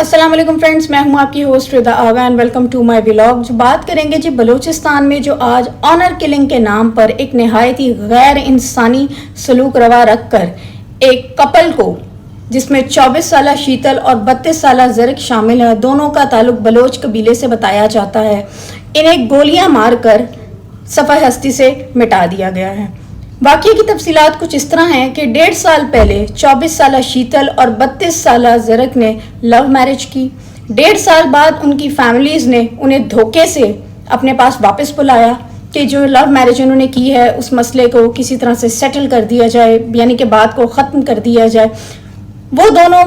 अस्सलाम वालेकुम फ्रेंड्स, मैं हूं आपकी host Rida Agha and welcome to my vlog. जो बात करेंगे जी बलूचिस्तान में जो आज ऑनर किलिंग के नाम पर एक नहायत ही गैर इंसानी सलूक रवा रख कर एक कपल को, जिसमें 24 साल शीतल और 32 साल ज़रक शामिल है, दोनों का ताल्लुक बलोच कबीले से बताया जाता है, इन्हें गोलियां मारकर सफ़ा हस्ती से मिटा दिया गया है। वाक़ये की तफसीलात कुछ इस तरह हैं कि 1.5 साल पहले 24 साल शीतल और 32 साल ज़रक ने लव मैरिज की। 1.5 साल बाद उनकी फैमिलीज़ ने उन्हें धोखे से अपने पास वापस बुलाया कि जो लव मैरिज उन्होंने की है उस मसले को किसी तरह से सेटल कर दिया जाए, यानी कि बात को ख़त्म कर दिया जाए। वो दोनों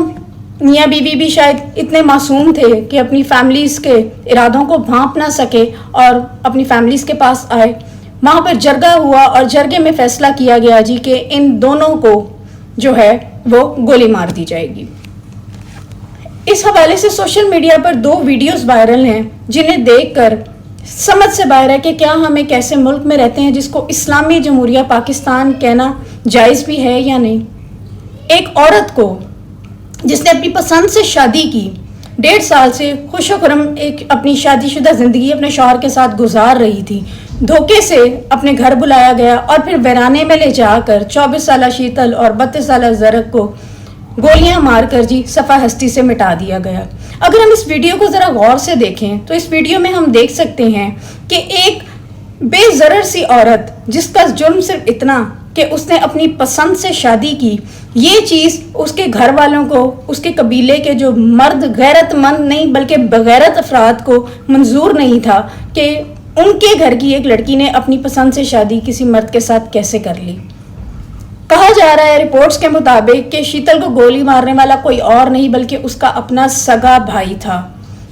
मियाँ बीवी भी शायद इतने मासूम थे कि अपनी फैमिलीज़ के इरादों को भांप ना सके और अपनी फैमिलीज़ के पास आए। वहाँ पर जरगा हुआ और जरगे में फैसला किया गया जी कि इन दोनों को जो है वो गोली मार दी जाएगी। इस हवाले से सोशल मीडिया पर 2 वीडियोस वायरल हैं जिन्हें देखकर समझ से बाहर है कि क्या हम एक ऐसे मुल्क में रहते हैं जिसको इस्लामी जमहूरिया पाकिस्तान कहना जायज़ भी है या नहीं। एक औरत को जिसने अपनी पसंद से शादी की, 1.5 साल से खुश खुरम एक अपनी शादीशुदा ज़िंदगी अपने शौहर के साथ गुजार रही थी, धोखे से अपने घर बुलाया गया और फिर वीराने में ले जाकर 24 साल शीतल और 32 साल ज़रक को गोलियां मारकर जी सफ़ा हस्ती से मिटा दिया गया। अगर हम इस वीडियो को ज़रा गौर से देखें तो इस वीडियो में हम देख सकते हैं कि एक बेज़रर सी औरत जिसका जुर्म सिर्फ इतना कि उसने अपनी पसंद से शादी की, ये चीज़ उसके घर वालों को, उसके कबीले के जो मर्द गैरतमंद नहीं बल्कि बगैरत अफराद को मंजूर नहीं था कि उनके घर की एक लड़की ने अपनी पसंद से शादी किसी मर्द के साथ कैसे कर ली। कहा जा रहा है रिपोर्ट्स के मुताबिक कि शीतल को गोली मारने वाला कोई और नहीं बल्कि उसका अपना सगा भाई था।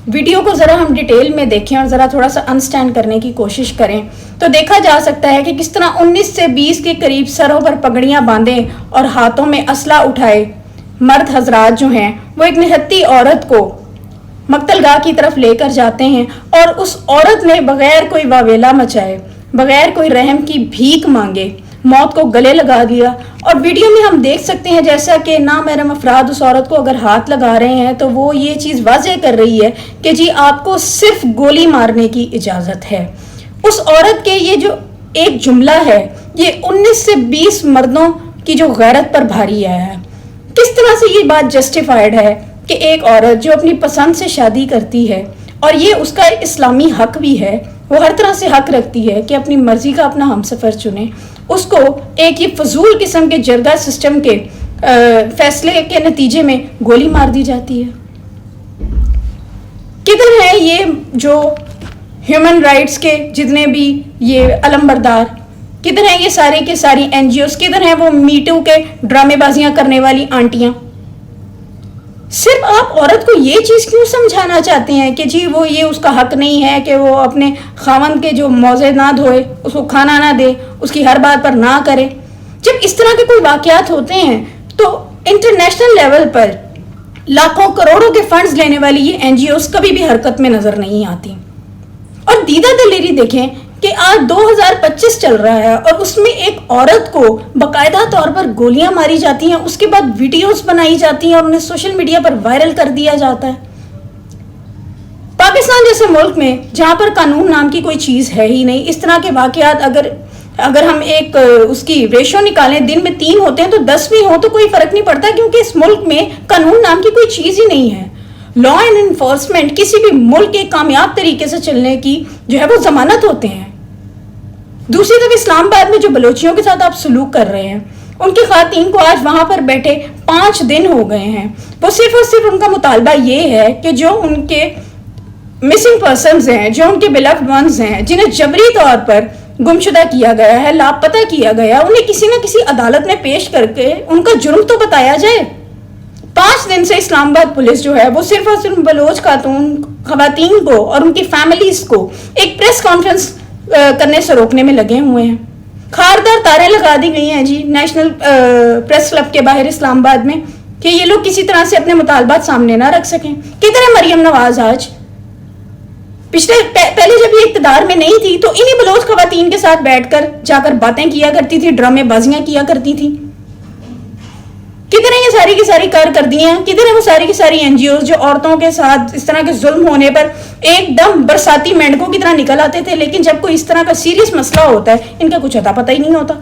वीडियो को ज़रा हम डिटेल में देखें और ज़रा थोड़ा सा अंडरस्टैंड करने की कोशिश करें तो देखा जा सकता है कि किस तरह 19 से 20 के करीब सरों पर पगड़ियाँ बांधे और हाथों में असला उठाए मर्द हजरात जो हैं वो एक निहत्ती औरत को मक्तलगाह की तरफ लेकर जाते हैं और उस औरत ने बगैर कोई वावेला मचाए, बगैर कोई रहम की भीख मांगे मौत को गले लगा दिया। और वीडियो में हम देख सकते हैं जैसा कि नामहरम अफराद उस औरत को अगर हाथ लगा रहे हैं तो वो ये चीज़ वाज़ेह कर रही है कि जी आपको सिर्फ गोली मारने की इजाज़त है। उस औरत के ये जो एक जुमला है ये 19 से 20 मर्दों की जो गैरत पर भारी आया है। किस तरह से ये बात जस्टिफाइड है कि एक औरत जो अपनी पसंद से शादी करती है और ये उसका इस्लामी हक भी है, वो हर तरह से हक रखती है कि अपनी मर्जी का अपना हमसफ़र चुने, उसको एक ये फजूल किस्म के जरगा सिस्टम के फैसले के नतीजे में गोली मार दी जाती है। किधर है ये जो ह्यूमन राइट्स के जितने भी ये अलमबरदार, किधर हैं ये सारे के सारी NGOs, किधर हैं वो मीटू के ड्रामेबाजियां करने वाली आंटियां। सिर्फ आप औरत को ये चीज़ क्यों समझाना चाहते हैं कि जी वो ये उसका हक नहीं है कि वो अपने खावंद के जो मौजे ना धोए, उसको खाना ना दे, उसकी हर बात पर ना करे। जब इस तरह के कोई वाक़यात होते हैं तो इंटरनेशनल लेवल पर लाखों करोड़ों के फंड्स लेने वाली ये NGOs कभी भी हरकत में नज़र नहीं आती। और दीदा दिलेरी देखें कि आज 2025 चल रहा है और उसमें एक औरत को बाकायदा तौर पर गोलियां मारी जाती हैं, उसके बाद वीडियोस बनाई जाती हैं और उन्हें सोशल मीडिया पर वायरल कर दिया जाता है। पाकिस्तान जैसे मुल्क में जहां पर कानून नाम की कोई चीज़ है ही नहीं, इस तरह के वाकयात अगर हम एक उसकी रेशो निकालें, दिन में 3 होते हैं तो 10 भी हो तो कोई फर्क नहीं पड़ता, क्योंकि इस मुल्क में कानून नाम की कोई चीज़ ही नहीं है। लॉ एंड इन्फोर्समेंट किसी भी मुल्क के कामयाब तरीके से चलने की जो है वो जमानत होते हैं। दूसरी तरफ इस्लामाबाद में जो बलोचियों के साथ आप सलूक कर रहे हैं, उनकी खातीन को आज वहां पर बैठे 5 दिन हो गए हैं। वो सिर्फ और सिर्फ उनका मुतालबा ये है कि जो उनके मिसिंग पर्सन्स हैं, जो उनके बिलव्ड वंस हैं, जिन्हें जबरी तौर पर गुमशुदा किया गया है, लापता किया गया, उन्हें किसी न किसी अदालत में पेश करके उनका जुर्म तो बताया जाए। 5 दिन से इस्लामाबाद पुलिस जो है वो सिर्फ और सिर्फ बलोच खवातीन को और उनकी फैमिलीज को एक प्रेस कॉन्फ्रेंस करने से रोकने में लगे हुए हैं। खारदार तारें लगा दी गई हैं जी नेशनल प्रेस क्लब के बाहर इस्लामाबाद में कि ये लोग किसी तरह से अपने मुतालबात सामने ना रख सकें। किधर है मरियम नवाज? आज पहले जब ये इक़्तिदार में नहीं थी तो इन्हीं बलोच खवातीन के साथ बैठकर जाकर बातें किया करती थी, ड्रामेबाजियां किया करती थी। کدھر ہیں یہ ساری کی ساری کارکردگیاں, کدھر ہیں وہ ساری کی ساری این جی اوز جو عورتوں کے ساتھ اس طرح کے ظلم ہونے پر ایک دم برساتی مینڈکوں کی طرح نکل آتے تھے, لیکن جب کوئی اس طرح کا سیریس مسئلہ ہوتا ہے ان کا کچھ اتا پتہ ہی نہیں ہوتا.